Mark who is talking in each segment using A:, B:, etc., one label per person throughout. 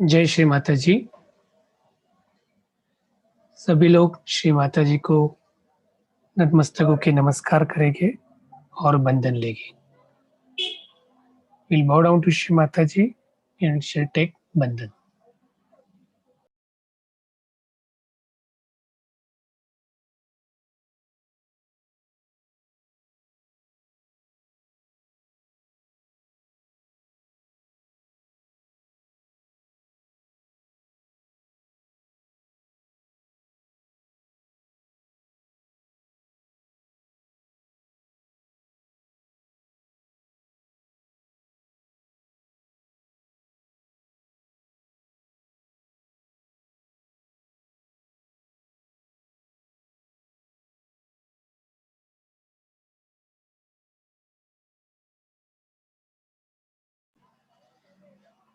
A: जय श्री माता जी। सभी लोग श्री माता जी को नतमस्तक होके नमस्कार करेंगे और बंधन लेंगे। We'll bow down to Shri Mata Ji and shall take bandhan.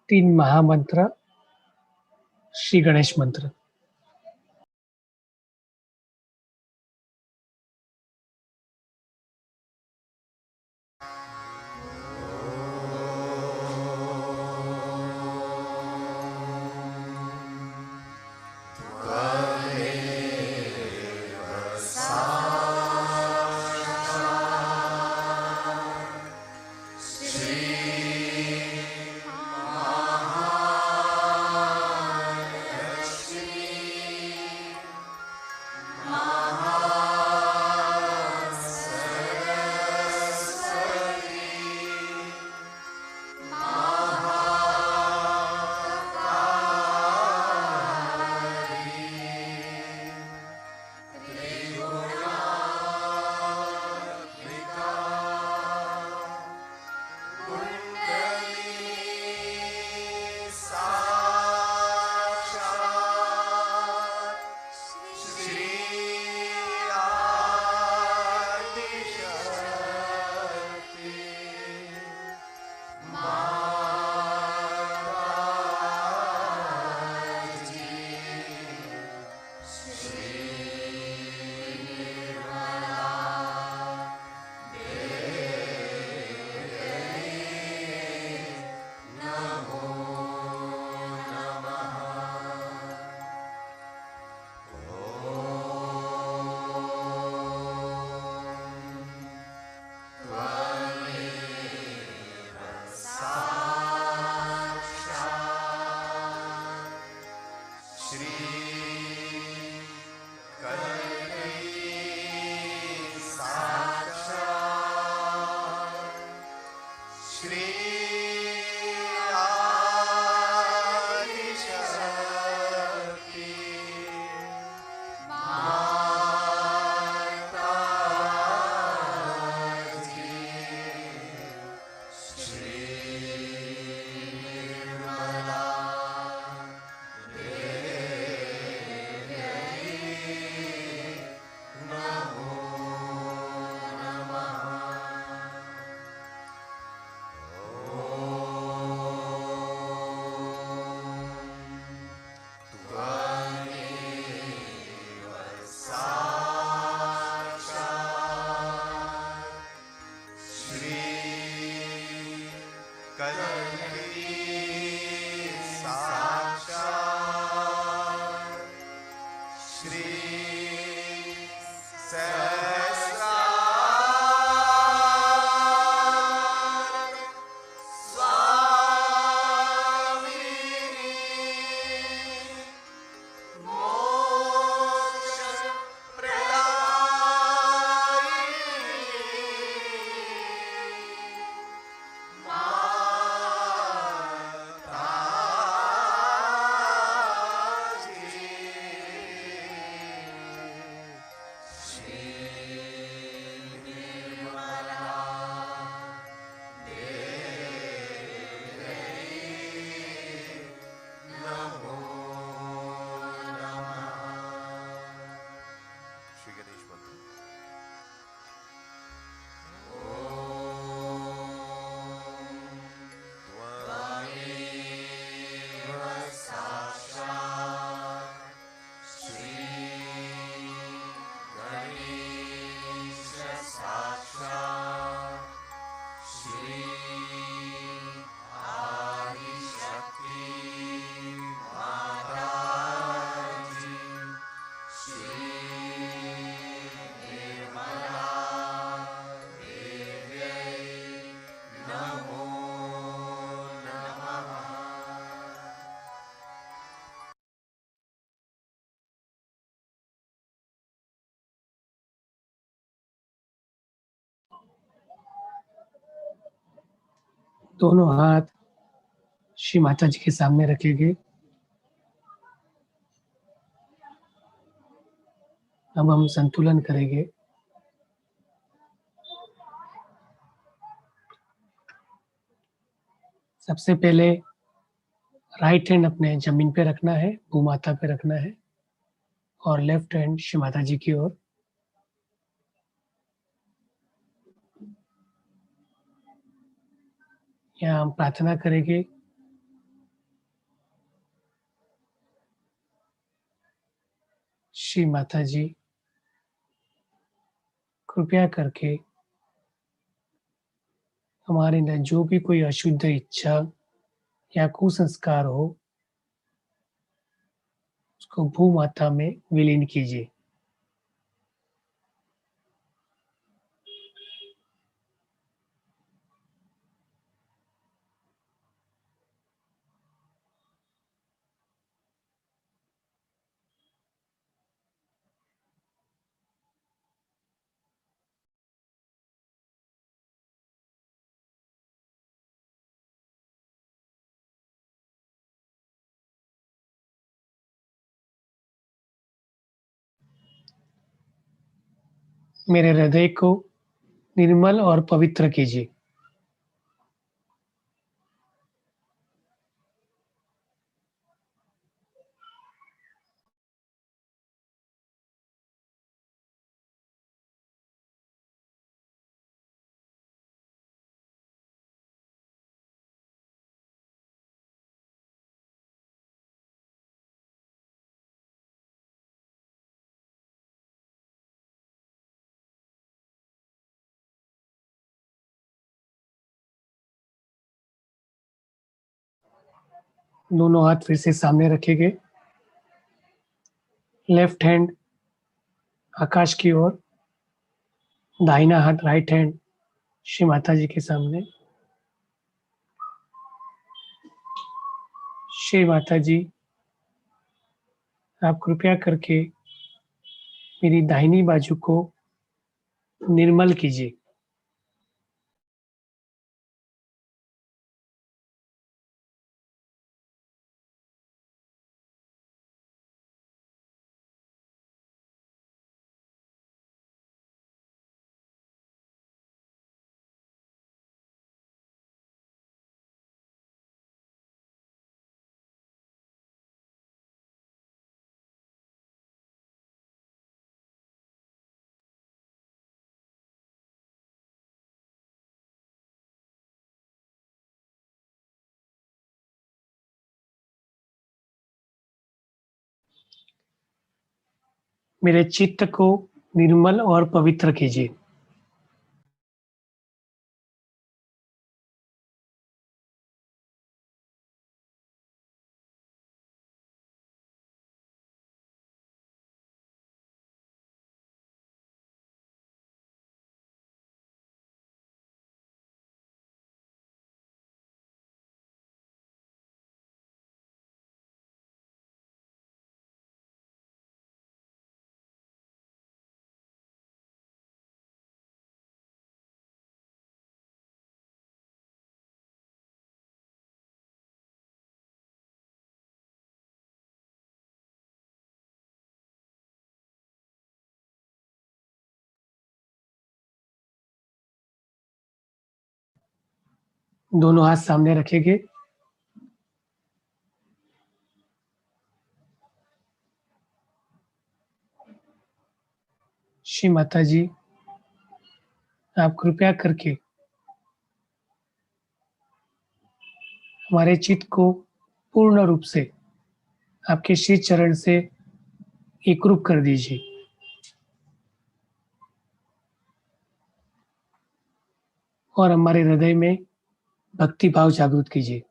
A: तीन महामंत्र श्री गणेश मंत्र। दोनों हाथ श्री माता जी के सामने रखेंगे। अब हम संतुलन करेंगे। सबसे पहले राइट हैंड अपने जमीन पे रखना है, भूमाता पे रखना है और लेफ्ट हैंड श्री माता जी की ओर। यहाँ हम प्रार्थना करेंगे, श्री माता जी कृपया करके हमारे अंदर जो भी कोई अशुद्ध इच्छा या कुसंस्कार हो, उसको भूमाता में विलीन कीजिए। मेरे हृदय को निर्मल और पवित्र कीजिए। दोनों हाथ फिर से सामने रखेंगे। लेफ्ट हैंड आकाश की ओर, दाहिना हाथ राइट हैंड श्री माता जी के सामने। श्री माता जी, आप कृपया करके मेरी दाहिनी बाजू को निर्मल कीजिए। मेरे चित्त को निर्मल और पवित्र कीजिए। दोनों हाथ सामने रखेंगे। श्री माता जी, आप कृपया करके हमारे चित्त को पूर्ण रूप से आपके श्री चरण से एकरूप कर दीजिए और हमारे हृदय में भक्ति भाव जागृत कीजिए।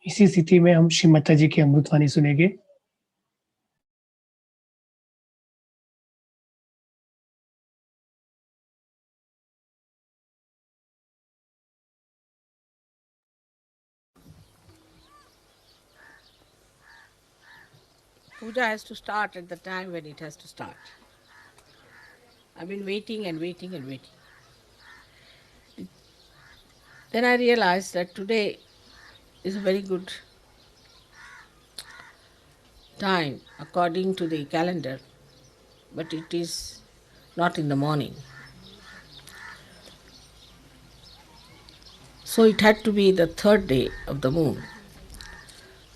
A: इसी स्थिति में हम श्री माता जी की अमृतवाणी सुनेंगे।
B: Puja has to start at the time when it has to start. I've been waiting and waiting and waiting. Then I realized that today is a very good time according to the calendar, but it is not in the morning. So it had to be the third day of the moon.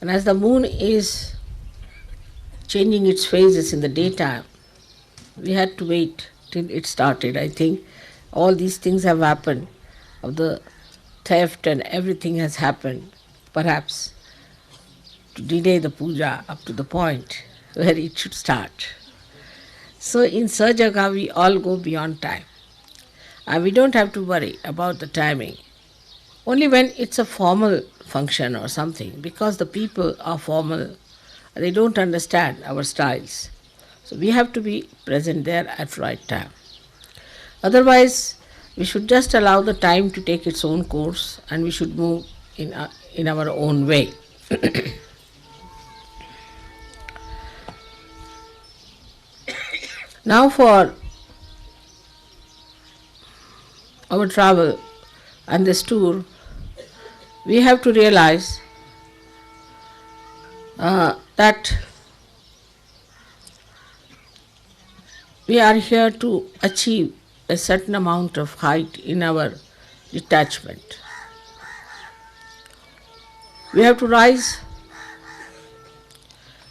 B: And as the moon is changing its phases in the daytime, we had to wait till it started. I think all these things have happened, of the theft and everything has happened, perhaps to delay the puja up to the point where it should start. So in Sahaja we all go beyond time. And we don't have to worry about the timing. Only when it's a formal function or something, because the people are formal, they don't understand our styles. So we have to be present there at right time. Otherwise, we should just allow the time to take its own course and we should move in our own way. Now for our travel and this tour, we have to realize that we are here to achieve a certain amount of height in our detachment. We have to rise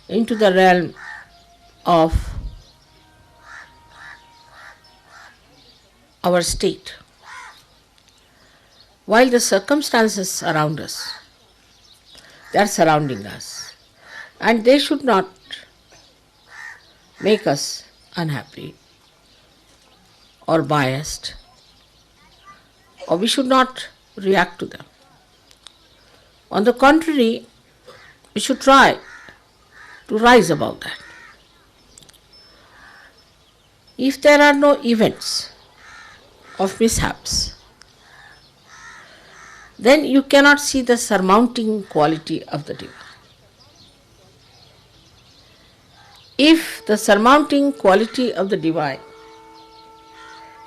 B: into the realm of our state, while the circumstances around us, they are surrounding us, and they should not make us unhappy or biased, or we should not react to them. On the contrary, we should try to rise above that. If there are no events of mishaps, then you cannot see the surmounting quality of the divine. If the surmounting quality of the divine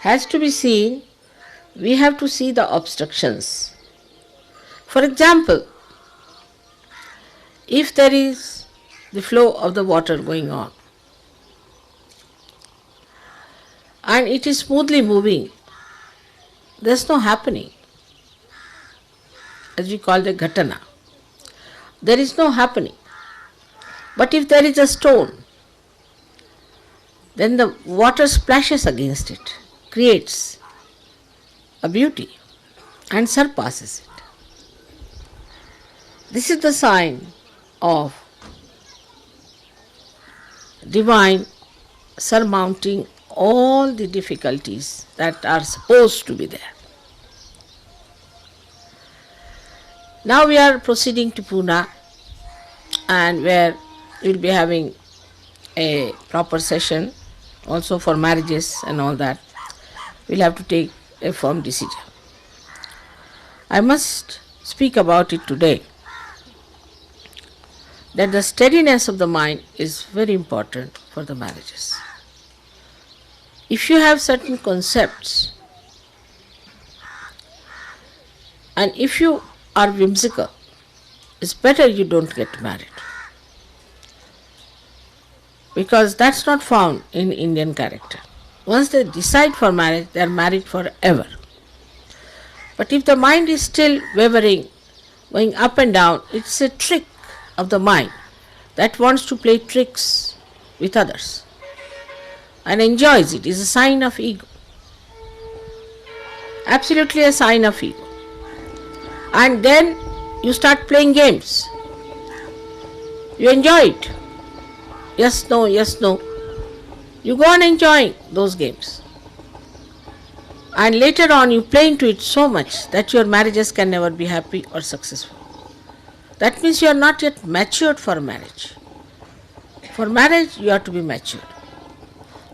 B: has to be seen, we have to see the obstructions. For example, if there is the flow of the water going on and it is smoothly moving, there is no happening, as we call the ghatana. There is no happening. But if there is a stone, then the water splashes against it, creates a beauty and surpasses it. This is the sign of divine surmounting all the difficulties that are supposed to be there. Now we are proceeding to Pune, and where we will be having a proper session also for marriages and all that. We will have to take a firm decision. I must speak about it today, that the steadiness of the mind is very important for the marriages. If you have certain concepts and if you are whimsical, it's better you don't get married, because that's not found in Indian character. Once they decide for marriage, they are married forever. But if the mind is still wavering, going up and down, it's a trick of the mind that wants to play tricks with others and enjoys it. Is a sign of ego. Absolutely a sign of ego. And then you start playing games. You enjoy it. Yes, no, yes, no. You go on enjoying those games. And later on you play into it so much that your marriages can never be happy or successful. That means you are not yet matured for marriage. For marriage, you have to be matured.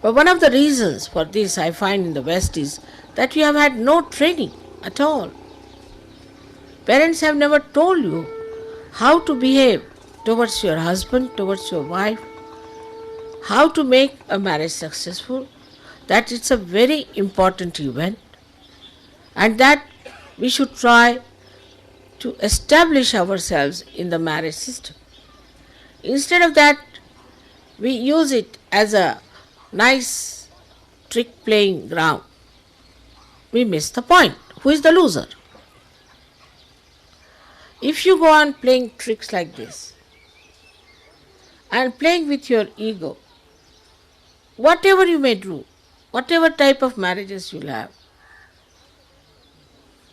B: But one of the reasons for this I find in the West is that we have had no training at all. Parents have never told you how to behave towards your husband, towards your wife, how to make a marriage successful, that it's a very important event, and that we should try to establish ourselves in the marriage system. Instead of that, we use it as a nice trick playing ground. We miss the point. Who is the loser? If you go on playing tricks like this and playing with your ego, whatever you may do, whatever type of marriages you'll have,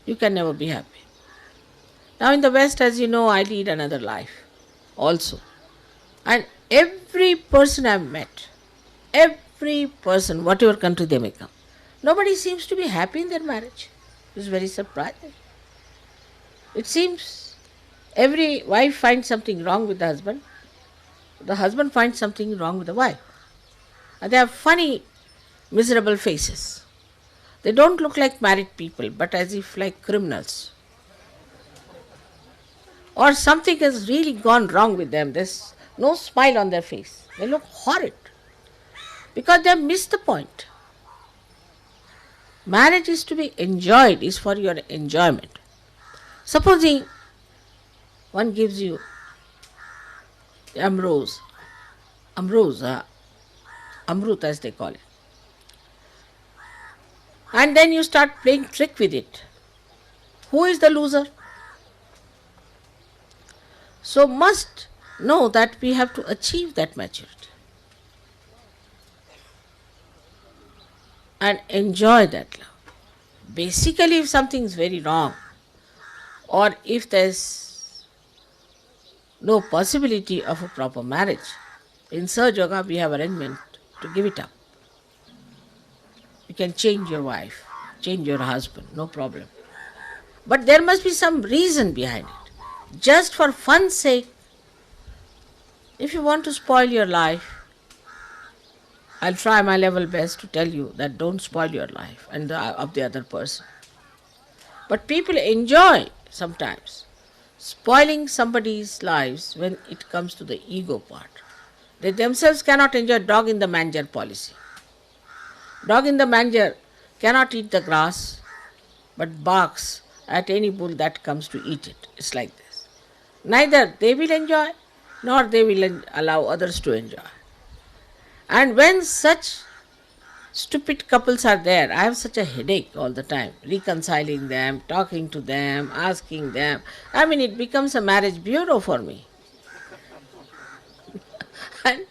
B: you can never be happy. Now in the West, as you know, I lead another life also. And every person I've met, every person, whatever country they may come, nobody seems to be happy in their marriage. It's very surprising. It seems every wife finds something wrong with the husband finds something wrong with the wife. And they have funny, miserable faces. They don't look like married people, but as if like criminals. Or something has really gone wrong with them. There's no smile on their face. They look horrid because they have missed the point. Marriage is to be enjoyed, is for your enjoyment. Supposing one gives you amrut as they call it, and then you start playing trick with it. Who is the loser? So must know that we have to achieve that maturity and enjoy that love. Basically, if something is very wrong, or if there's no possibility of a proper marriage, in Sahaja Yoga we have arrangement to give it up. You can change your wife, change your husband, no problem. But there must be some reason behind it. Just for fun's sake, if you want to spoil your life, I'll try my level best to tell you that don't spoil your life and of the other person. But people enjoy sometimes spoiling somebody's lives when it comes to the ego part. They themselves cannot enjoy dog in the manger policy. Dog in the manger cannot eat the grass, but barks at any bull that comes to eat it. It's like this. Neither they will enjoy, nor they will allow others to enjoy. And when such stupid couples are there, I have such a headache all the time, reconciling them, talking to them, asking them. I mean, it becomes a marriage bureau for me. And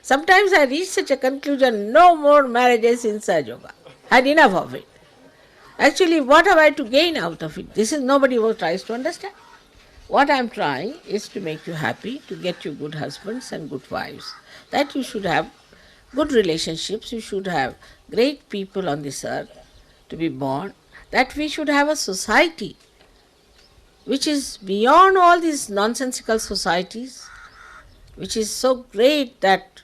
B: sometimes I reach such a conclusion, no more marriages in Sahaja Yoga. I had enough of it. Actually, what have I to gain out of it? This is nobody who tries to understand. What I am trying is to make you happy, to get you good husbands and good wives, that you should have good relationships, you should have great people on this earth to be born, that we should have a society which is beyond all these nonsensical societies, which is so great that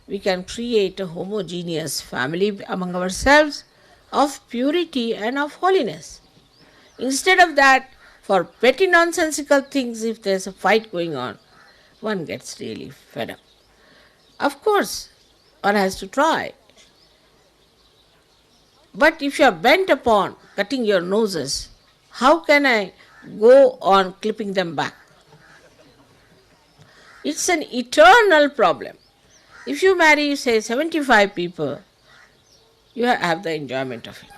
B: we can create a homogeneous family among ourselves of purity and of holiness. Instead of that, for petty nonsensical things, if there's a fight going on, one gets really fed up. Of course, one has to try. But if you are bent upon cutting your noses, how can I go on clipping them back? It's an eternal problem. If you marry, say, 75 people, you have the enjoyment of it.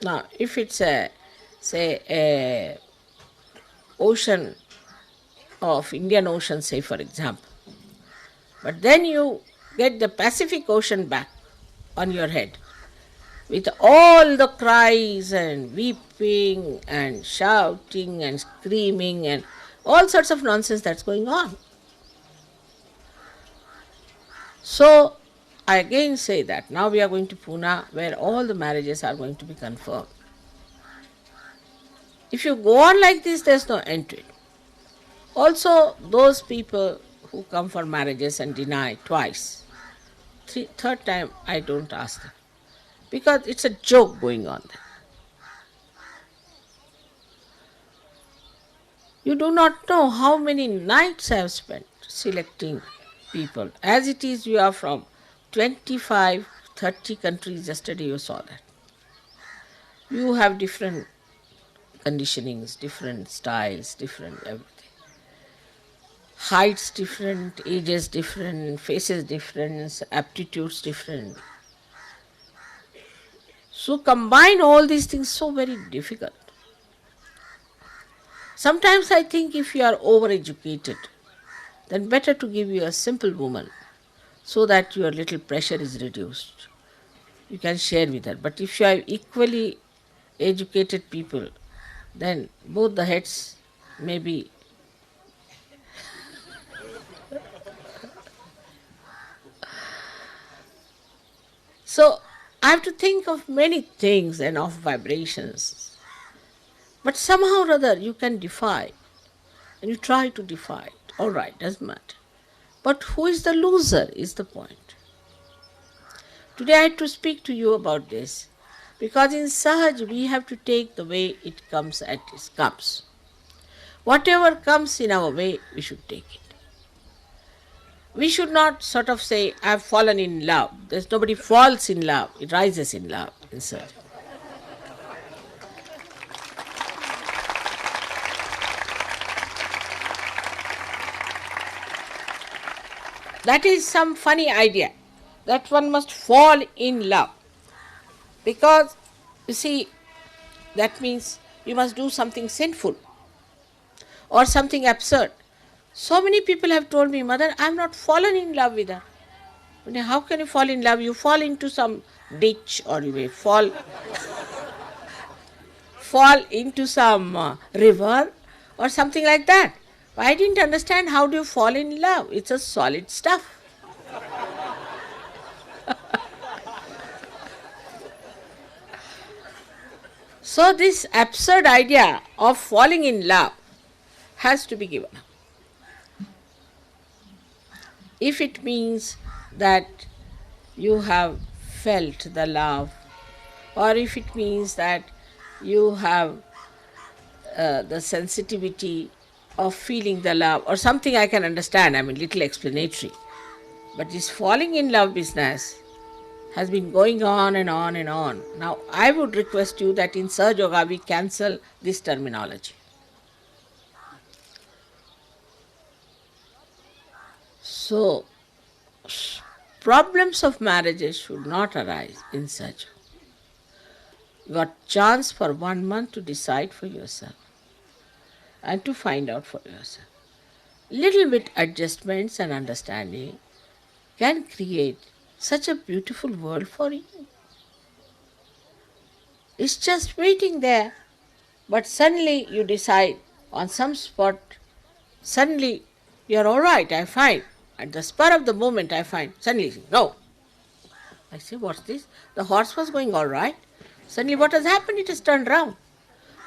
B: Now, if it's a ocean of Indian Ocean, say for example, but then you get the Pacific Ocean back on your head with all the cries and weeping and shouting and screaming and all sorts of nonsense that's going on. So I again say that now we are going to Pune, where all the marriages are going to be confirmed. If you go on like this, there's no end to it. Also, those people who come for marriages and deny twice, third time I don't ask them because it's a joke going on there. You do not know how many nights I have spent selecting people. As it is, you are from 25, 30 countries. Yesterday you saw that. You have different conditionings, different styles, different everything. Heights different, ages different, faces different, aptitudes different. So combine all these things so very difficult. Sometimes I think if you are overeducated, then better to give you a simple woman so that your little pressure is reduced. You can share with her. But if you have equally educated people, then both the heads may be. So I have to think of many things and of vibrations. But somehow or other you can defy, and you try to defy it. All right, doesn't matter. But who is the loser is the point. Today I had to speak to you about this because in Sahaja we have to take the way it comes as it comes. Whatever comes in our way, we should take it. We should not sort of say, I've fallen in love. There's nobody falls in love, it rises in love in Sahaja. That is some funny idea that one must fall in love. Because, you see, that means you must do something sinful or something absurd. So many people have told me, Mother, I'm not fallen in love with her. How can you fall in love? You fall into some ditch, or you may fall into some river or something like that. I didn't understand how do you fall in love. It's a solid stuff. So this absurd idea of falling in love has to be given up. If it means that you have felt the love, or if it means that you have the sensitivity of feeling the love, or something I can understand, I mean, little explanatory. But this falling in love business has been going on and on and on. Now, I would request you that in Sahaja Yoga we cancel this terminology. So, problems of marriages should not arise in Sahaja. You got chance for 1 month to decide for yourself and to find out for yourself. Little bit adjustments and understanding can create such a beautiful world for you. It's just waiting there, but suddenly you decide on some spot, suddenly you're all right, I find. At the spur of the moment I find, suddenly, no. I say, what's this? The horse was going all right. Suddenly what has happened? It has turned round.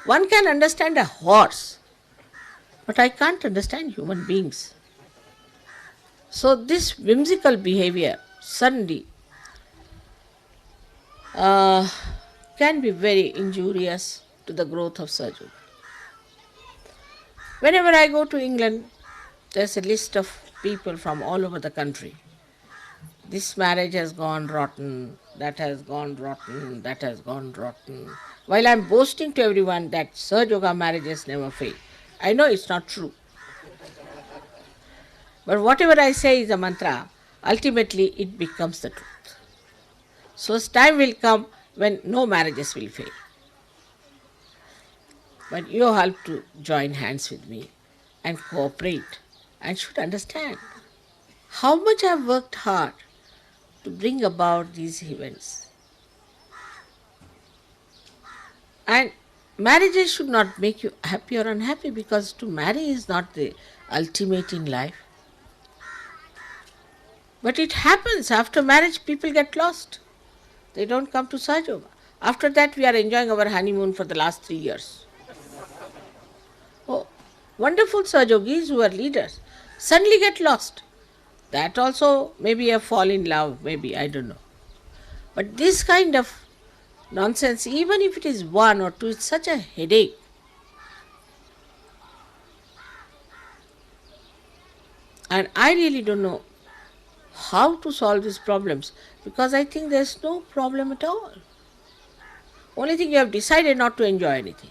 B: One can understand a horse, but I can't understand human beings. So this whimsical behavior suddenly can be very injurious to the growth of Sahaja. Whenever I go to England, there's a list of people from all over the country. This marriage has gone rotten, that has gone rotten, that has gone rotten. While I'm boasting to everyone that Sahaja Yoga marriages never fail. I know it's not true. But whatever I say is a mantra, ultimately it becomes the truth. So time will come when no marriages will fail. But you have to join hands with me and cooperate and should understand how much I have worked hard to bring about these events. And marriages should not make you happy or unhappy, because to marry is not the ultimate in life. But it happens after marriage, people get lost. They don't come to Sahaja Yoga. After that, we are enjoying our honeymoon for the last 3 years. Oh, Wonderful Sahajogis who are leaders suddenly get lost. That also maybe a fall in love, maybe, I don't know. But this kind of nonsense, even if it is one or two, it's such a headache. And I really don't know how to solve these problems because I think there's no problem at all. Only thing you have decided not to enjoy anything.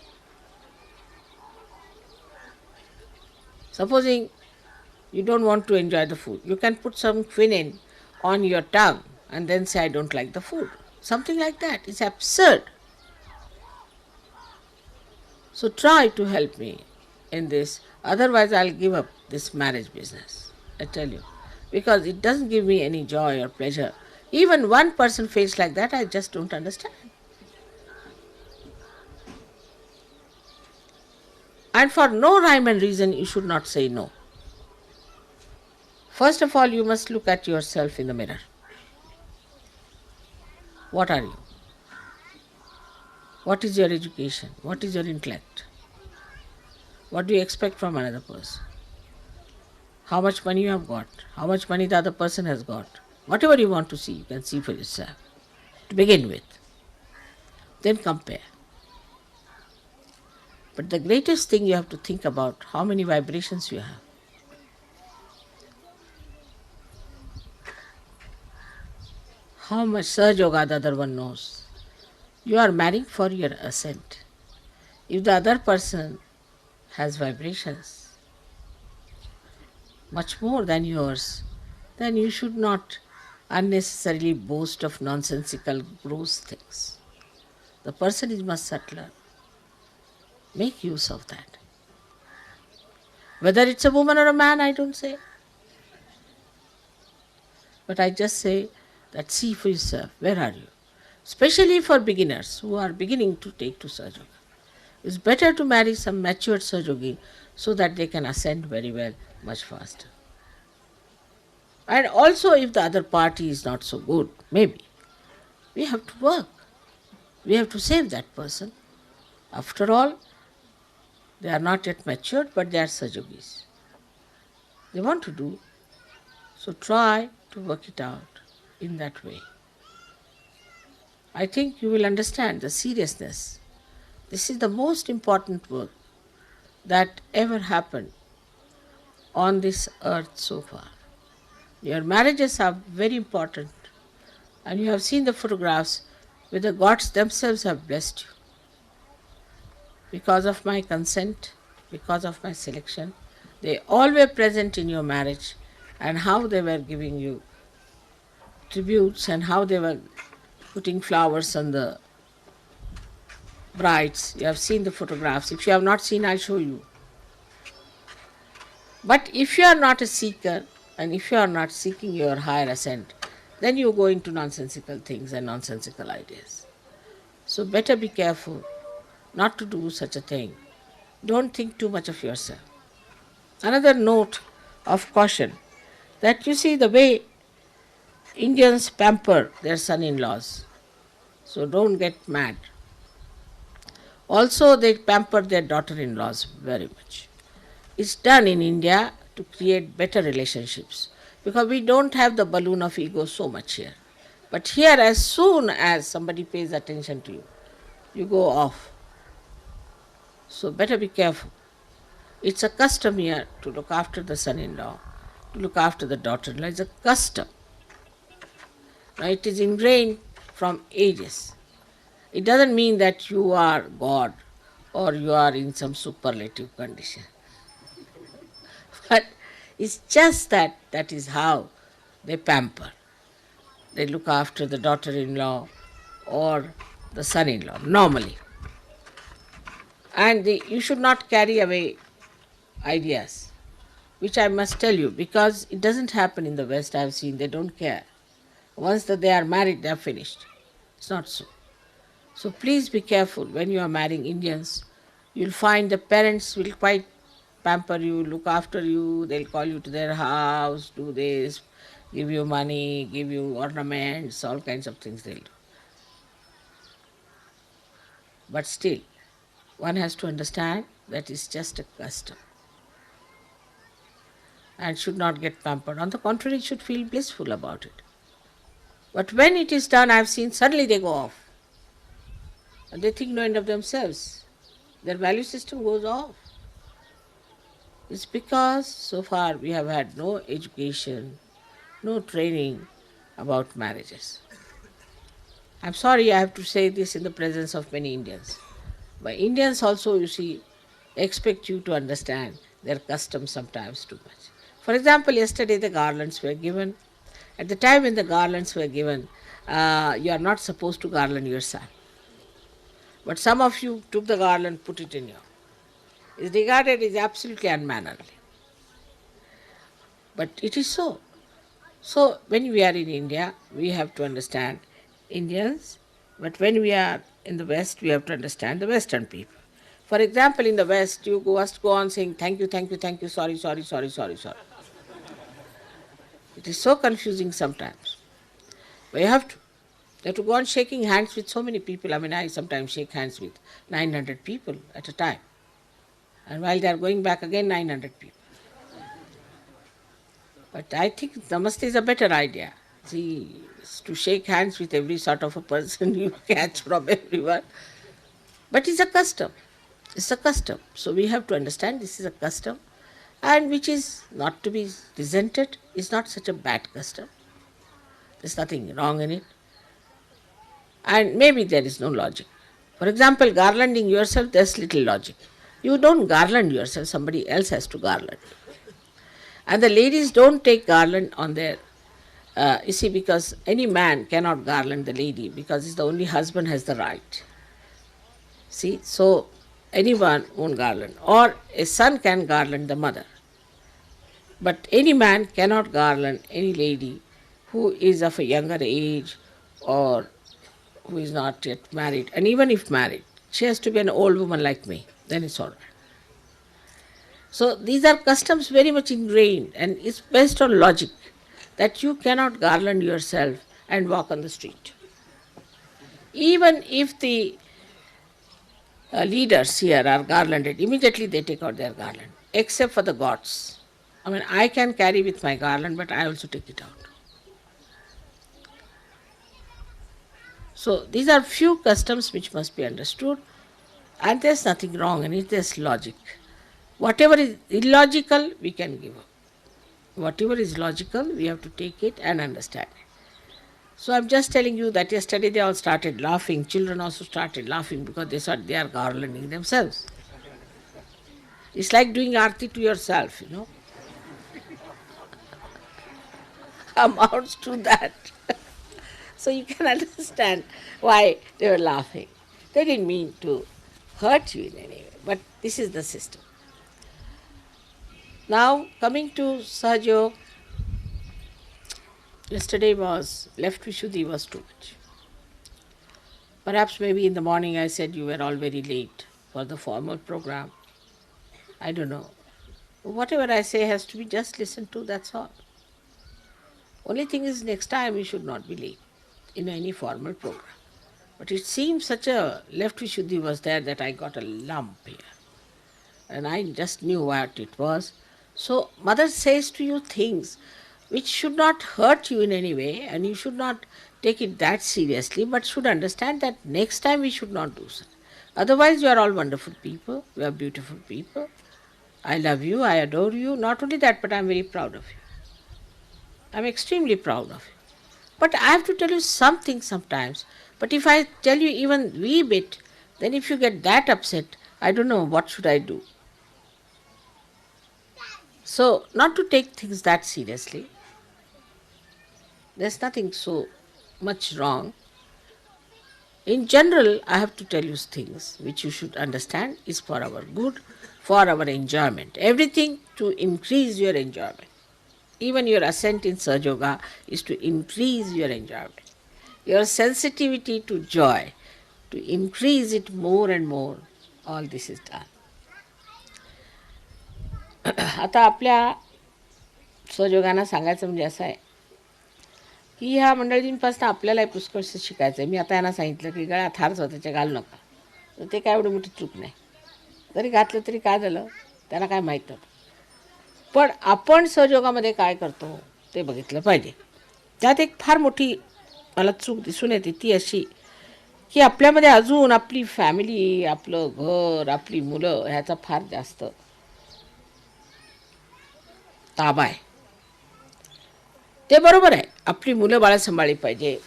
B: Supposing you don't want to enjoy the food, you can put some quinine on your tongue and then say, I don't like the food. Something like that. It's absurd. So try to help me in this. Otherwise, I'll give up this marriage business. I tell you. Because it doesn't give me any joy or pleasure. Even one person feels like that, I just don't understand. And for no rhyme and reason, you should not say no. First of all, you must look at yourself in the mirror. What are you? What is your education? What is your intellect? What do you expect from another person? How much money you have got? How much money the other person has got? Whatever you want to see, you can see for yourself. To begin with. Then compare. But the greatest thing you have to think about how many vibrations you have. How much Sahaja Yoga the other one knows. You are marrying for your ascent. If the other person has vibrations much more than yours, then you should not unnecessarily boast of nonsensical, gross things. The person is much subtler. Make use of that. Whether it's a woman or a man, I don't say. But I just say that see for yourself, where are you? Especially for beginners who are beginning to take to Sahaja Yoga. It's better to marry some matured Sahaja Yogi so that they can ascend very well, much faster. And also if the other party is not so good, maybe, we have to work. We have to save that person. After all, they are not yet matured, but they are Sahaja Yogis. They want to do, so try to work it out in that way. I think you will understand the seriousness. This is the most important work that ever happened on this earth so far. Your marriages are very important, and you have seen the photographs where the gods themselves have blessed you. Because of my consent, because of my selection, they all were present in your marriage, and how they were giving you tributes and how they were putting flowers on the brides. You have seen the photographs. If you have not seen, I'll show you. But if you are not a seeker and if you are not seeking your higher ascent, then you go into nonsensical things and nonsensical ideas. So better be careful not to do such a thing. Don't think too much of yourself. Another note of caution that you see the way Indians pamper their son-in-laws. So don't get mad. Also, they pamper their daughter-in-laws very much. It's done in India to create better relationships because we don't have the balloon of ego so much here. But here, as soon as somebody pays attention to you, you go off. So better be careful. It's a custom here to look after the son-in-law, to look after the daughter-in-law. It's a custom. Now, it is ingrained from ages. It doesn't mean that you are God or you are in some superlative condition. But it's just that that is how they pamper. They look after the daughter-in-law or the son-in-law, normally. And you should not carry away ideas, which I must tell you, because it doesn't happen in the West. I have seen they don't care. Once that they are married, they are finished. It's not so. So please be careful when you are marrying Indians. You'll find the parents will quite pamper you, look after you, they'll call you to their house, do this, give you money, give you ornaments, all kinds of things they'll do. But still, one has to understand that it's just a custom. and should not get pampered. On the contrary, should feel blissful about it. But when it is done, I have seen suddenly they go off. And they think no end of themselves. Their value system goes off. It's because so far we have had no education, no training about marriages. I'm sorry I have to say this in the presence of many Indians. But Indians also, you see, expect you to understand their customs sometimes too much. For example, yesterday the garlands were given. At the time when the garlands were given, you are not supposed to garland your son. But some of you took the garland, put it in your. It's regarded as absolutely unmannerly. But it is so. So when we are in India, we have to understand Indians, but when we are in the West, we have to understand the Western people. For example, in the West, you must go on saying thank you, thank you, thank you, sorry, sorry, sorry, sorry, sorry. It is so confusing sometimes. But you have to go on shaking hands with so many people. I mean, I sometimes shake hands with 900 people at a time. And while they are going back again, 900 people. But I think Namaste is a better idea. See, to shake hands with every sort of a person you catch from everyone. But it's a custom. It's a custom. So we have to understand this is a custom, and which is not to be resented, is not such a bad custom. There's nothing wrong in it. And maybe there is no logic. For example, garlanding yourself, there's little logic. You don't garland yourself, somebody else has to garland. And the ladies don't take garland on their, you see, because any man cannot garland the lady because it's the only husband has the right. See, so anyone won't garland. Or a son can garland the mother. But any man cannot garland any lady who is of a younger age or who is not yet married. And even if married, she has to be an old woman like me. Then it's all right. So these are customs very much ingrained, and it's based on logic that you cannot garland yourself and walk on the street. Even if the leaders here are garlanded, immediately they take out their garland, except for the gods. I mean, I can carry with my garland, but I also take it out. So these are few customs which must be understood, and there's nothing wrong in it, there's logic. Whatever is illogical, we can give up. Whatever is logical, we have to take it and understand it. So I'm just telling you that yesterday they all started laughing. Children also started laughing because they thought they are garlanding themselves. It's like doing arti to yourself, amounts to that. So you can understand why they were laughing. They didn't mean to hurt you in any way, but this is the system. Now, coming to Sahaja, yesterday was, left Vishuddhi was too much. Perhaps maybe in the morning I said you were all very late for the formal program. I don't know. Whatever I say has to be just listened to, that's all. Only thing is next time we should not be late in any formal program. But it seems such a left Vishuddhi was there that I got a lump here. And I just knew what it was. So mother says to you things which should not hurt you in any way, and you should not take it that seriously, but should understand that next time we should not do so. Otherwise you are all wonderful people, you are beautiful people. I love you, I adore you. Not only that, but I am very proud of you. I am extremely proud of you. But I have to tell you something sometimes. But if I tell you even wee bit, then if you get that upset, I don't know what should I do. So, not to take things that seriously. There's nothing so much wrong. In general, I have to tell you things which you should understand is for our good, for our enjoyment. Everything to increase your enjoyment. Even your ascent in Sahaja Yoga is to increase your enjoyment. Your sensitivity to joy, to increase it more and more, all this is done. आता आपल्या सहयोगांना सांगायचं म्हणजे असं आहे की ह्या मंडळींपासून आपल्यालाही पुष्कळसं शिकायचं आहे. मी आता यांना सांगितलं की गळ्यात हार स्वतःच्या घालू नका, तर ते काय एवढी मोठी चूक नाही. जरी घातलं तरी काय झालं, त्यांना काय माहीत नव्हतं. पण आपण सहयोगामध्ये काय करतो ते बघितलं पाहिजे. त्यात एक फार मोठी मला चूक दिसून येते, ती अशी की आपल्यामध्ये अजून आपली फॅमिली, आपलं घर, आपली मुलं ह्याचा फार जास्त ताबा आहे. ते बरोबर आहे, आपली मुलं बाळं सांभाळली पाहिजे,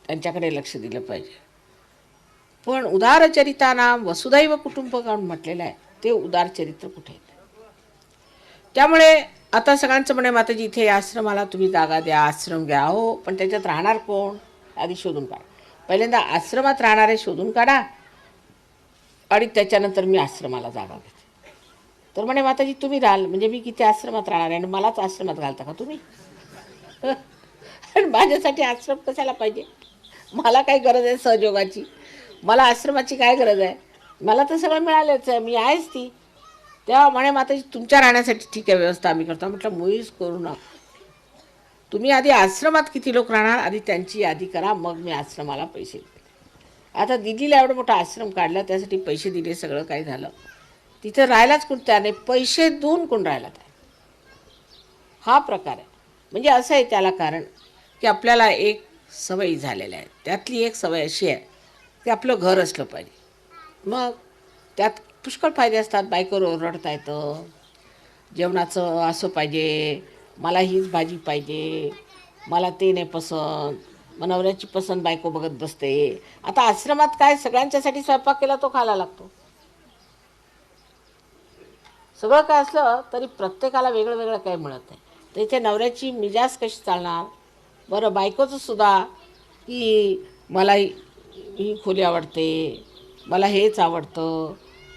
B: त्यांच्याकडे लक्ष दिलं पाहिजे. पण उदारचरितानां वसुधैव कुटुंबकम म्हटलेलं आहे, ते उदार चरित्र कुठे आहे? त्यामुळे आता सगळ्यांचं म्हणे, माताजी इथे आश्रमाला तुम्ही जागा द्या, आश्रम घ्या. हो, पण त्याच्यात राहणार कोण आधी शोधून काढा. पहिल्यांदा आश्रमात राहणारे शोधून काढा आणि त्याच्यानंतर मी आश्रमाला जागा घेते. तर म्हणे, माताजी तुम्ही राहाल म्हणजे मी किती आश्रमात राहणार आहे आणि मलाच आश्रमात घालता का तुम्ही? आणि माझ्यासाठी आश्रम कशाला पाहिजे? मला काय गरज आहे सहयोगाची? मला आश्रमाची काय गरज आहे? मला तर सगळं मिळालंच आहे, मी आहेच ती. तेव्हा म्हणे, माताजी तुमच्या राहण्यासाठी ठीक आहे, व्यवस्था आम्ही करतो. म्हटलं मुळीच करू नका. तुम्ही आधी आश्रमात किती लोक राहणार आधी त्यांची यादी करा, मग मी आश्रमाला पैसे देते. आता दिदीला एवढं मोठा आश्रम काढला, त्यासाठी पैसे दिले, सगळं काही झालं. तिथं राहायलाच कोण त्याने पैसे देऊन कोण राहिला त्या? हा प्रकार आहे. म्हणजे असं आहे त्याला कारण की आपल्याला एक सवयी झालेल्या आहेत. त्यातली एक सवय अशी आहे की आपलं घर असलं पाहिजे. मग त्यात पुष्कळ फायदे असतात. बायकोवर ओरडता येतं, जेवणाचं असं पाहिजे, मला हीच भाजी पाहिजे, मला ते नाही पसंत, मग नवऱ्याची पसंत बायको बघत बसते. आता आश्रमात काय सगळ्यांच्यासाठी स्वयंपाक केला तो खायला लागतो. सगळं काय असलं तरी प्रत्येकाला वेगळं वेगळं काही मिळत नाही. तर इथे नवऱ्याची मिजाज कशी चालणार? बरं, बायकोचं सुद्धा की मला ही खोली आवडते, मला हेच आवडतं,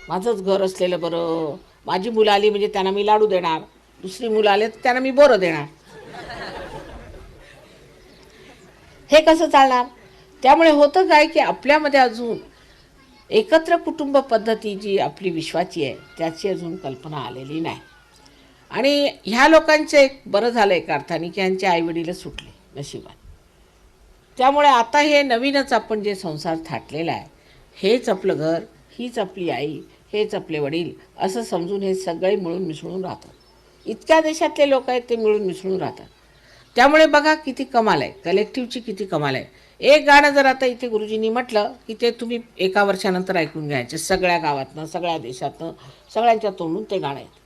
B: माझंच घर असलेलं बरं, माझी मुलं आली म्हणजे त्यांना मी लाडू देणार, दुसरी मुलं आले तर त्यांना मी बोरं देणार. हे कसं चालणार? त्यामुळे होतं काय की आपल्यामध्ये अजून एकत्र कुटुंब पद्धती जी आपली विश्वाची आहे त्याची अजून कल्पना आलेली नाही. आणि ह्या लोकांचं एक बरं झालं एका अर्थाने की ह्यांचे आईवडीलच सुटले नशिबाने. त्यामुळे आता हे नवीनच आपण जे संसार थाटलेला आहे, हेच आपलं घर, हीच आपली आई, हेच आपले वडील असं समजून हे सगळे मिळून मिसळून राहतात. इतक्या देशातले लोक आहेत ते मिळून मिसळून राहतात. त्यामुळे बघा किती कमाल आहे, कलेक्टिव्हची किती कमाल आहे. एक गाणं जर आता इथे गुरुजींनी म्हटलं की ते तुम्ही एका वर्षानंतर ऐकून घ्यायचे, सगळ्या गावातनं, सगळ्या देशातनं, सगळ्यांच्या तोंडून ते गाणं येतं.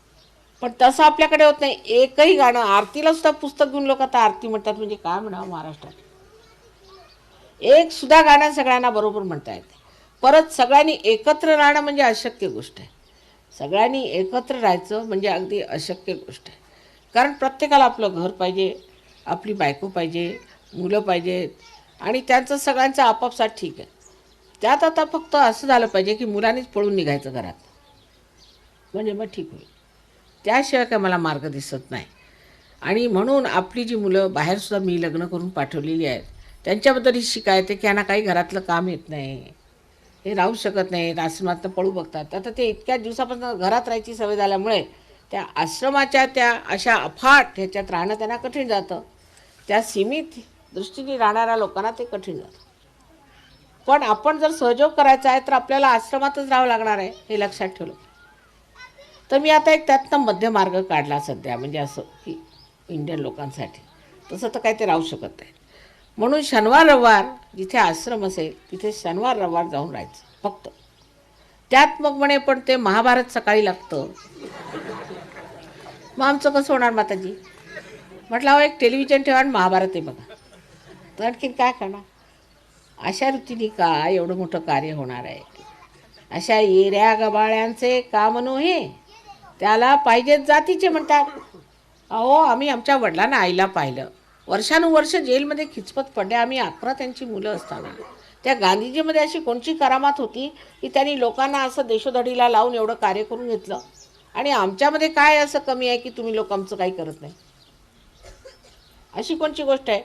B: पण तसं आपल्याकडे होत नाही. एकही गाणं, आरतीला सुद्धा पुस्तक घेऊन लोक आता आरती म्हणतात, म्हणजे काय म्हणावं महाराष्ट्रात. एक सुद्धा गाणं सगळ्यांना बरोबर म्हणता येते. परत सगळ्यांनी एकत्र राहणं म्हणजे अशक्य गोष्ट आहे. सगळ्यांनी एकत्र राहायचं म्हणजे अगदी अशक्य गोष्ट आहे. कारण प्रत्येकाला आपलं घर पाहिजे, आपली बायको पाहिजे, मुलं पाहिजेत आणि त्यांचं सगळ्यांचं आपापसात ठीक आहे. त्यात आता फक्त असं झालं पाहिजे की मुलांनीच पळून निघायचं घरात, म्हणजे मग ठीक होईल. त्याशिवाय काय मला मार्ग दिसत नाही. आणि म्हणून आपली जी मुलं बाहेरसुद्धा मी लग्न करून पाठवलेली आहेत, त्यांच्याबद्दल ही शिकायत आहे की यांना काही घरातलं काम येत नाही, हे राहू शकत नाही, आश्रमातनं पळू बघतात. आता ते इतक्या दिवसापासून घरात राहायची सवय झाल्यामुळे त्या आश्रमाच्या त्या अशा अफाट ह्याच्यात राहणं त्यांना कठीण जातं. त्या सीमित दृष्टीने राहणाऱ्या लोकांना ते कठीण जातं. पण आपण जर सहयोग करायचा आहे तर आपल्याला आश्रमातच राहावं लागणार आहे, हे लक्षात ठेवलं. तर मी आता एक त्यातनं मध्य मार्ग काढला सध्या, म्हणजे असं की इंडियन लोकांसाठी तसं तर काही ते राहू शकत नाही. म्हणून शनिवार रविवार जिथे आश्रम असेल तिथे शनिवार रविवार जाऊन राहायचं फक्त. त्यात मग म्हणे पण ते महाभारत सकाळी लागतं, मग आमचं कसं होणार माताजी? म्हटलं अहो एक टेलिव्हिजन ठेवा आणि महाभारत आहे बघा, तर आणखीन काय करणार? अशा रीतीने काय एवढं मोठं कार्य होणार आहे? अशा येऱ्या गबाळ्यांचे काम नव्हे, त्याला पाहिजेत जातीचे म्हणतात. अहो आम्ही आमच्या वडिलांना आईला पाहिलं, वर्षानुवर्ष जेलमध्ये खिचपत पडले आम्ही, 11 त्यांची मुलं असताना. त्या गांधीजीमध्ये अशी कोणची करामात होती की त्यांनी लोकांना असं देशोधडीला लावून एवढं कार्य करून घेतलं, आणि आमच्यामध्ये काय असं कमी आहे की तुम्ही लोक आमचं काही करत नाही? अशी कोणची गोष्ट आहे?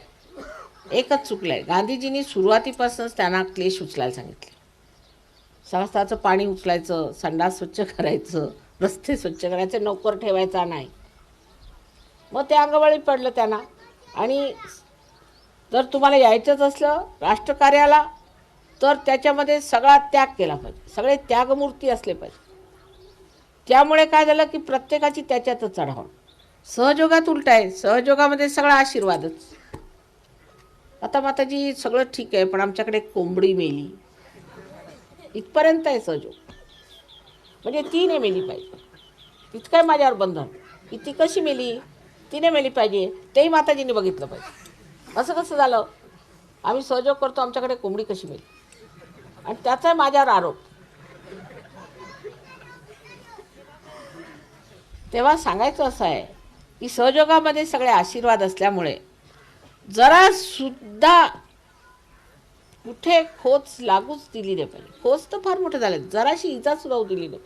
B: एकच चुकलं आहे, गांधीजींनी सुरुवातीपासूनच त्यांना क्लेश उचलायला सांगितले. संस्थाचं पाणी उचलायचं, संडास स्वच्छ करायचं, रस्ते स्वच्छ करायचे, नोकर ठेवायचा नाही. मग ते अंगवळी पडलं त्यांना. आणि जर तुम्हाला यायचंच असलं राष्ट्रकार्याला तर त्याच्यामध्ये सगळा त्याग केला पाहिजे, सगळे त्यागमूर्ती असले पाहिजे. त्यामुळे काय झालं की प्रत्येकाची त्याच्यातच चढावण. सहयोगात उलट आहे, सहयोगामध्ये सगळा आशीर्वादच. आता माताजी सगळं ठीक आहे, पण आमच्याकडे कोंबडी मेली, इथपर्यंत आहे सहयोग. म्हणजे ती नाही मेली पाहिजे, इतकं आहे माझ्यावर बंधन की ती कशी मेली, तिने मेली पाहिजे, तेही माताजींनी बघितलं पाहिजे. असं कसं झालं, आम्ही सहयोग करतो, आमच्याकडे कोंबडी कशी मेली, आणि त्याचा माझ्यावर आरोप. तेव्हा सांगायचं असं आहे की सहयोगामध्ये सगळे आशीर्वाद असल्यामुळे जरा सुद्धा कुठे खोच लागूच दिली नाही पाहिजे. खोच तर फार मोठे झाले, जराशी इजा सुद्धा होऊ दिली नाही.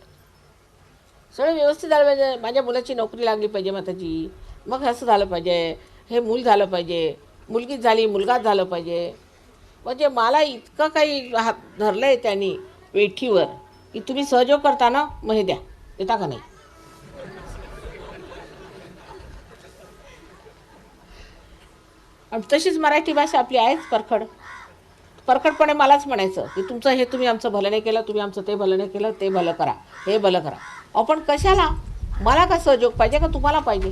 B: सगळं व्यवस्थित झालं पाहिजे. माझ्या मुलाची नोकरी लागली पाहिजे माताजी, मग असं झालं पाहिजे, हे मूल झालं पाहिजे, मुलगी झाली, मुलगाच झालं पाहिजे. म्हणजे मला इतकं काही हात धरलं आहे त्यांनी वेठीवर की तुम्ही सहयोग करता ना, मग हे द्या, देता का नाही. आणि तशीच मराठी भाषा आपली आहेच परखड. परखडपणे मलाच म्हणायचं की तुमचं हे तुम्ही आमचं भलं नाही केलं, तुम्ही आमचं ते भलं नाही केलं, ते भलं करा, हे भलं करा. आपण कशाला, मला का सहयोग पाहिजे का तुम्हाला पाहिजे.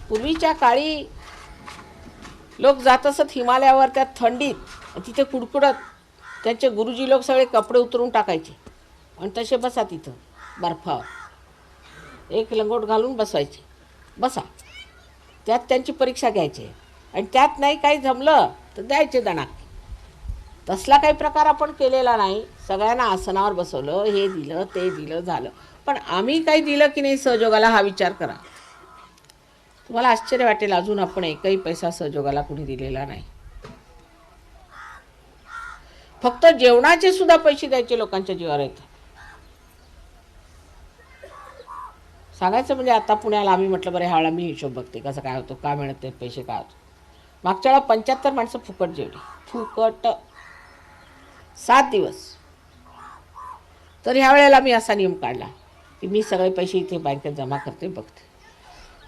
B: पूर्वीच्या काळी लोक जात असत हिमालयावर त्या थंडीत, तिथे कुडकुडत त्यांचे गुरुजी लोक सगळे कपडे उतरून टाकायचे आणि तसे बसा तिथं बर्फावर, एक लंगोट घालून बसवायचे, बसा. त्यात त्यांची परीक्षा घ्यायची आणि त्यात नाही काही जमलं तर द्यायचे दणा. तसला काही प्रकार आपण केलेला नाही. सगळ्यांना आसनावर बसवलं, हे दिलं, ते दिलं, झालं. पण आम्ही काही दिलं की नाही सहयोगाला, हा विचार करा. तुम्हाला आश्चर्य वाटेल, अजून आपण एकही पैसा सहयोगाला कुणी दिलेला नाही. फक्त जेवणाचे सुद्धा पैसे द्यायचे लोकांच्या जीवावर येतात. सांगायचं म्हणजे आता पुण्याला आम्ही म्हटलं बरं ह्यावेळेला मी हिशोब बघते कसं काय होतो, का मिळत ते पैसे, काय होतो. मागच्या वेळा 75 माणसं फुकट जेवली, फुकट 7 दिवस. तर ह्या वेळेला मी असा नियम काढला की मी सगळे पैसे इथे बँकेत जमा करते, बघते.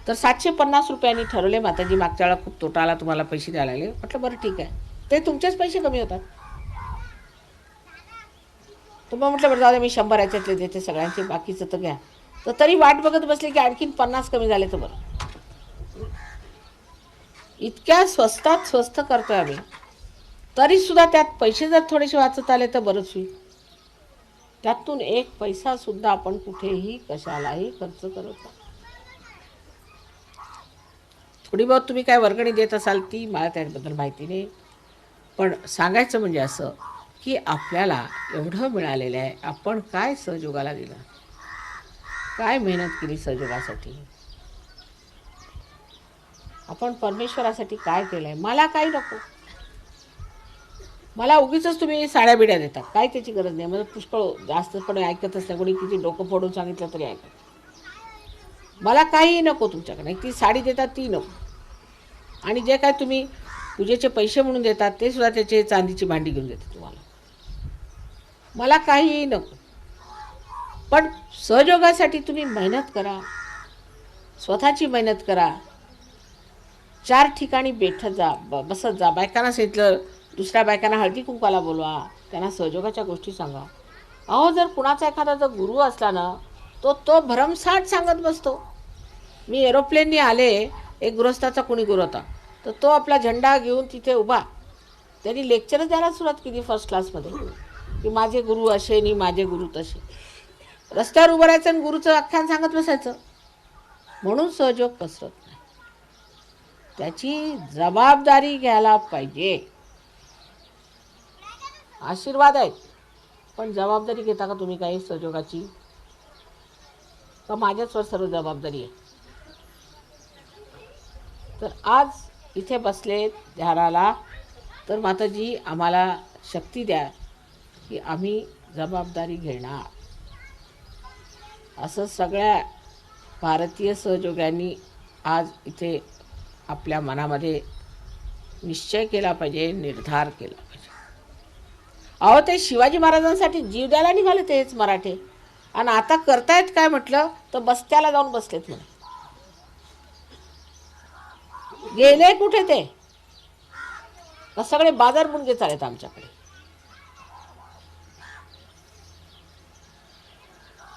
B: तर 750 रुपयांनी ठरवले, माताजी मागच्या वेळा खूप तोटा आला, तुम्हाला पैसे द्यायला लागले. म्हटलं बरं ठीक आहे, ते तुमचेच पैसे कमी होतात. तुम्हाला म्हटलं बरं जाऊ मी 100 याच्यातले देते सगळ्यांचे, बाकीचं तर घ्या. तर तरी वाट बघत बसले की आणखीन 50 कमी झाले तर बरं. इतक्या स्वस्तात स्वस्त करतोय आम्ही, तरीसुद्धा त्यात पैसे जर थोडेसे वाचत आले तर बरंच होईल. त्यातून एक पैसा सुद्धा आपण कुठेही कशालाही खर्च करत नाही. थोडी बहुत तुम्ही काय वर्गणी देत असाल ती मला त्याबद्दल माहिती नाही, पण सांगायचं म्हणजे असं की आपल्याला एवढं मिळालेलं आहे, आपण काय सहयोगाला दिलं, काय मेहनत केली सहयोगासाठी, आपण परमेश्वरासाठी काय केलं आहे. मला काही नको, मला उगीच तुम्ही साड्या बिड्या देता, काय त्याची गरज नाही. मला पुष्कळ जास्त पण ऐकत असल्या, कोणी किती डोकं फोडून सांगितलं तरी ऐकत. मला काहीही नको तुमच्याकडे, ती साडी देतात ती नको, आणि जे काय तुम्ही पूजेचे पैसे म्हणून देतात ते सुद्धा त्याचे चांदीची भांडी घेऊन देतात तुम्हाला. मला काहीही नको, पण सहयोगासाठी तुम्ही मेहनत करा, स्वतःची मेहनत करा. 4 ठिकाणी बैठत जा, बसत जा. बायकांना सांगितलं दुसऱ्या बायकांना हळदी कुंकवाला बोलवा, त्यांना सहयोगाच्या गोष्टी सांगा. अहो जर कुणाचा एखादा जर गुरु असला ना, तो भरमसाठ सांगत बसतो. मी एरोप्लेननी आले, एक गृहस्थाचा कुणी गुरु होता, तर तो आपला झेंडा घेऊन तिथे उभा, त्यांनी लेक्चरच द्यायला सुरुवात केली फर्स्ट क्लासमध्ये की माझे गुरु असे आणि माझे गुरु तसे. रस्त्यावर उभं राहायचं आणि गुरुचं आख्यान सांगत बसायचं. म्हणून सहयोग पसरत नाही. त्याची जबाबदारी घ्यायला पाहिजे. आशीर्वाद आहेत, पण जबाबदारी घेता का तुम्ही काही सहयोगाची, का माझ्याचवर सर्व जबाबदारी आहे. तर आज इथे बसले ध्यानाला, तर माताजी आम्हाला शक्ती द्या की आम्ही जबाबदारी घेणार. असं सगळ्या भारतीय सहयोगांनी आज इथे आपल्या मनामध्ये निश्चय केला पाहिजे, निर्धार केला पाहिजे. अहो ते शिवाजी महाराजांसाठी जीव द्यायला निघाले तेच मराठे, आणि आता करतायत काय म्हटलं तर बस्त्याला जाऊन बसलेत म्हणे. गेले कुठे ते, सगळे बाजार मुंगे चालेत आमच्याकडे.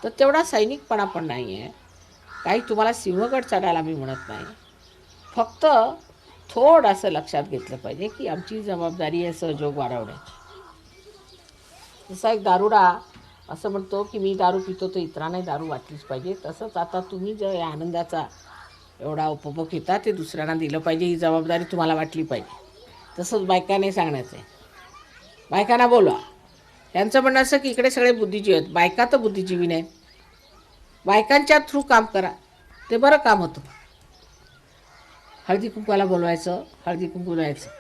B: तर तेवढा सैनिकपणा पण नाही आहे. काही तुम्हाला सिंहगड चढायला मी म्हणत नाही, फक्त थोडंसं लक्षात घेतलं पाहिजे की आमची जबाबदारी आहे सहयोग वाढवण्याची. जसा एक दारुडा असं म्हणतो की मी दारू पितो तर इतरांनाही दारू वाटलीच पाहिजे, तसंच आता तुम्ही जर या आनंदाचा एवढा उपभोग घेता ते दुसऱ्यांना दिलं पाहिजे, ही जबाबदारी तुम्हाला वाटली पाहिजे. तसंच बायकांनी सांगण्याचं आहे, बायकांना बोलवा. त्यांचं म्हणणं असं की इकडे सगळे बुद्धिजीवी आहेत, बायका तर बुद्धिजीवी नाहीत. बायकांच्या थ्रू काम करा, ते बरं काम होतं. हळदी कुंकवाला बोलवायचं, हळदी कुंकू द्यायचं,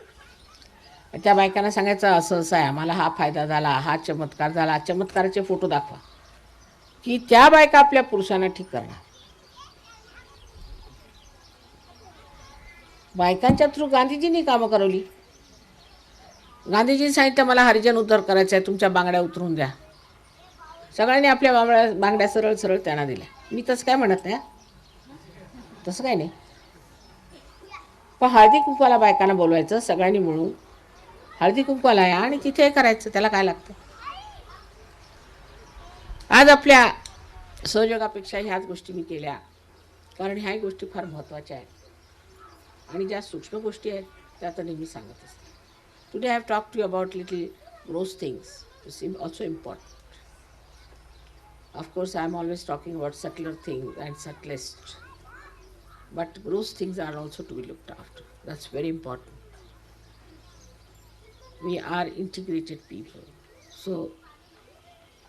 B: त्या बायकांना सांगायचं असं असं आहे, आम्हाला हा फायदा झाला, हा चमत्कार झाला, चमत्काराचे फोटो दाखवा, की त्या बायका आपल्या पुरुषांना ठीक करणार. बायकांच्या थ्रू गांधीजींनी कामं करवली. गांधीजींनी सांगितलं मला हरिजन उद्धार करायचा आहे, तुमच्या बांगड्या उतरून द्या. सगळ्यांनी आपल्या बांगड्या सरळ सरळ त्यांना दिल्या. मी तसं काय म्हणत नाही, तसं काय नाही. पण हळदी कुंकवाला बायकांना बोलवायचं सगळ्यांनी मिळून, हळदी कुंकवाला या आणि तिथे करायचं, त्याला काय लागतं. आज आपल्या सहयोगापेक्षा ह्याच गोष्टी मी केल्या, कारण ह्या गोष्टी फार महत्त्वाच्या आहेत आणि ज्या सूक्ष्म गोष्टी आहेत त्या तर नेहमी सांगत असते. Today I have talk to you about little gross things it's also important. Of course, I am always talking about subtler things and subtlest, but gross things are also to be looked after. That's very important. We are integrated people, so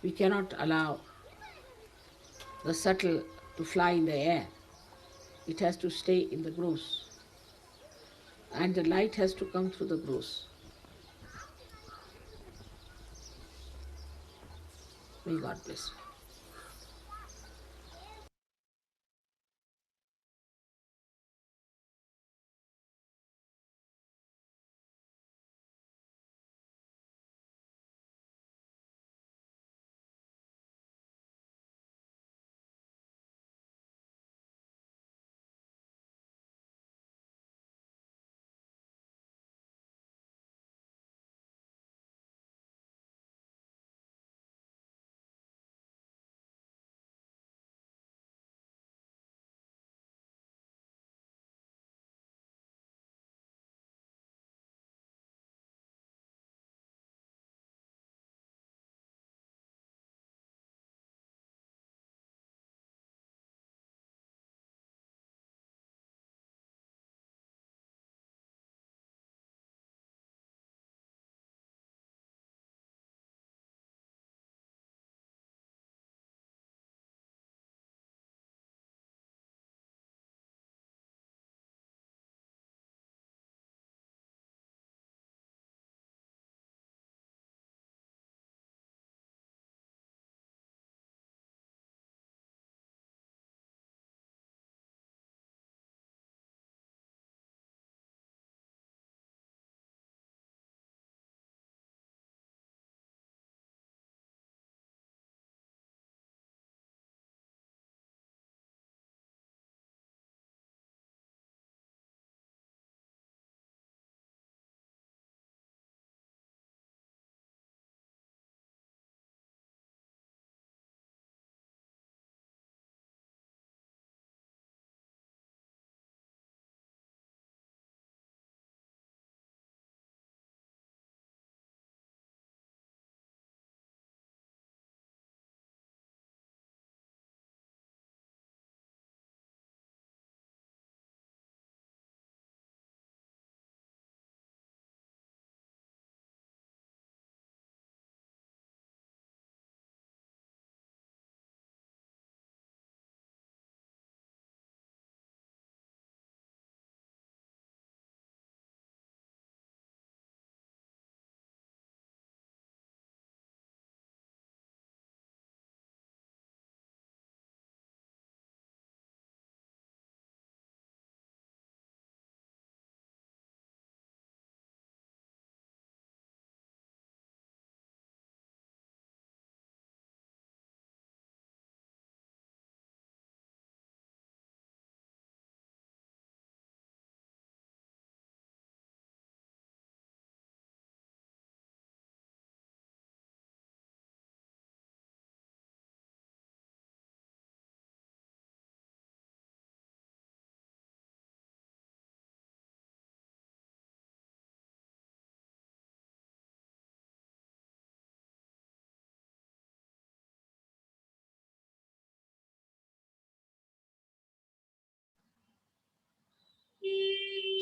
B: we cannot allow the subtle to fly in the air. It has to stay in the gross, and the light has to come through the gross. May God bless you.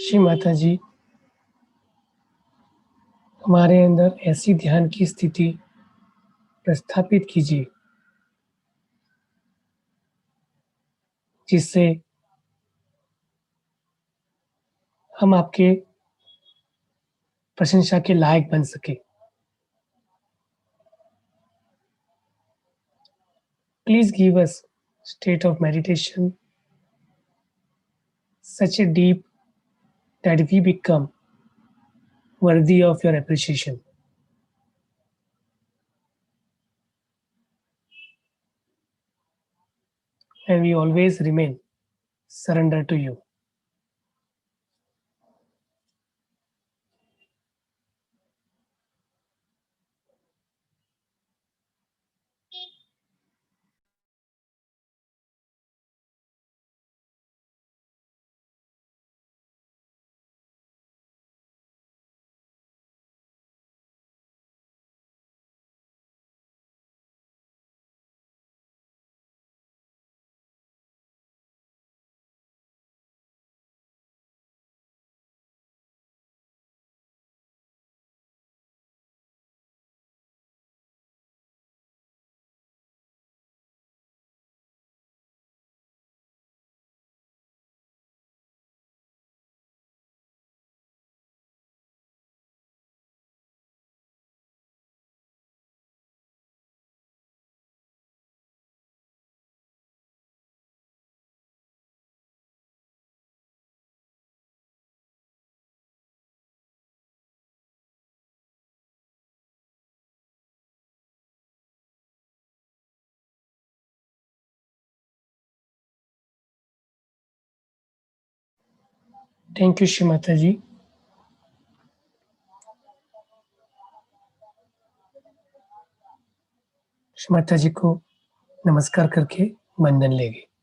A: Shri Mata जी, हमारे अंदर ऐसी ध्यान की स्थिति प्रस्थापित कीजिए जिससे हम आपके प्रशंसा के लायक बन सके। Please give us state of meditation such a deep that we become worthy of your appreciation. And we always remain surrender to you. Thank you, Shrimata ji. श्रीमाता जी को नमस्कार करके वंदन लेंगे।